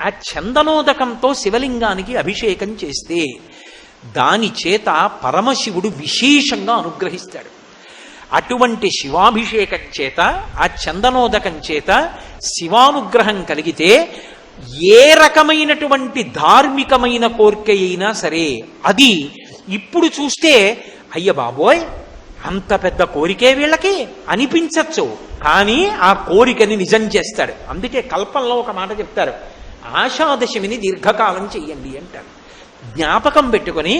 ఆ చందనోదకంతో శివలింగానికి అభిషేకం చేస్తే దాని చేత పరమశివుడు విశేషంగా అనుగ్రహిస్తాడు. అటువంటి శివాభిషేకం చేత, ఆ చందనోదకం చేత శివానుగ్రహం కలిగితే ఏ రకమైనటువంటి ధార్మికమైన కోరిక అయినా సరే అది ఇప్పుడు చూస్తే అయ్య బాబోయ్ అంత పెద్ద కోరికే వీళ్ళకి అనిపించచ్చు, కానీ ఆ కోరికని నిజం చేస్తాడు. అందుకే కల్పంలో ఒక మాట చెప్తారు, ఆషాదశమిని దీర్ఘకాలం చెయ్యండి అంటారు. జ్ఞాపకం పెట్టుకొని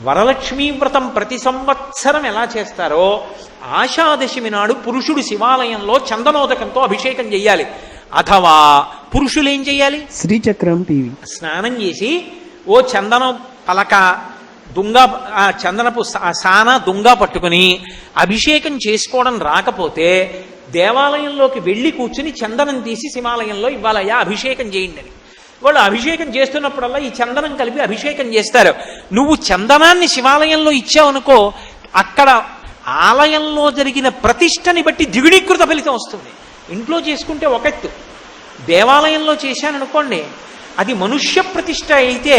వరలక్ష్మీ వ్రతం ప్రతి సంవత్సరం ఎలా చేస్తారో ఆషాదశమి నాడు పురుషుడు శివాలయంలో చందనోదకంతో అభిషేకం చెయ్యాలి. అథవా పురుషులు ఏం చెయ్యాలి? శ్రీచక్రం టీవీ స్నానం చేసి ఓ చందనం పలక దుంగ, ఆ చందనపు సాన దుంగ పట్టుకుని అభిషేకం చేసుకోవడం రాకపోతే దేవాలయంలోకి వెళ్ళి కూర్చుని చందనం తీసి శివాలయంలో ఇవ్వాలయ్యా అభిషేకం చేయండి అని. వాళ్ళు అభిషేకం చేస్తున్నప్పుడల్లా ఈ చందనం కలిపి అభిషేకం చేస్తారు. నువ్వు చందనాన్ని శివాలయంలో ఇచ్చావనుకో, అక్కడ ఆలయంలో జరిగిన ప్రతిష్టని బట్టి ద్విగుణీకృత ఫలితం వస్తుంది. ఇంట్లో చేసుకుంటే ఒక ఎత్తు, దేవాలయంలో చేశాననుకోండి అది మనుష్య ప్రతిష్ట అయితే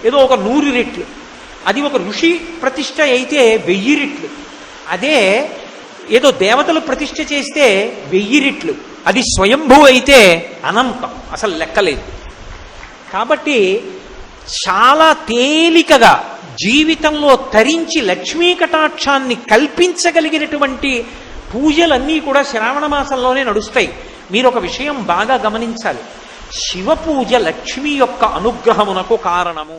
ఏదో ఒక 100 రెట్లు, అది ఒక ఋషి ప్రతిష్ట అయితే 1000 రెట్లు, అదే ఏదో దేవతలు ప్రతిష్ట చేస్తే 1000 రెట్లు, అది స్వయంభూ అయితే అనంతం, అసలు లెక్కలేదు. కాబట్టి చాలా తేలికగా జీవితంలో తరించి లక్ష్మీ కటాక్షాన్ని కల్పించగలిగినటువంటి పూజలన్నీ కూడా శ్రావణ మాసంలోనే నడుస్తాయి. మీరు ఒక విషయం బాగా గమనించాలి, శివ పూజ లక్ష్మి యొక్క అనుగ్రహమునకు కారణము.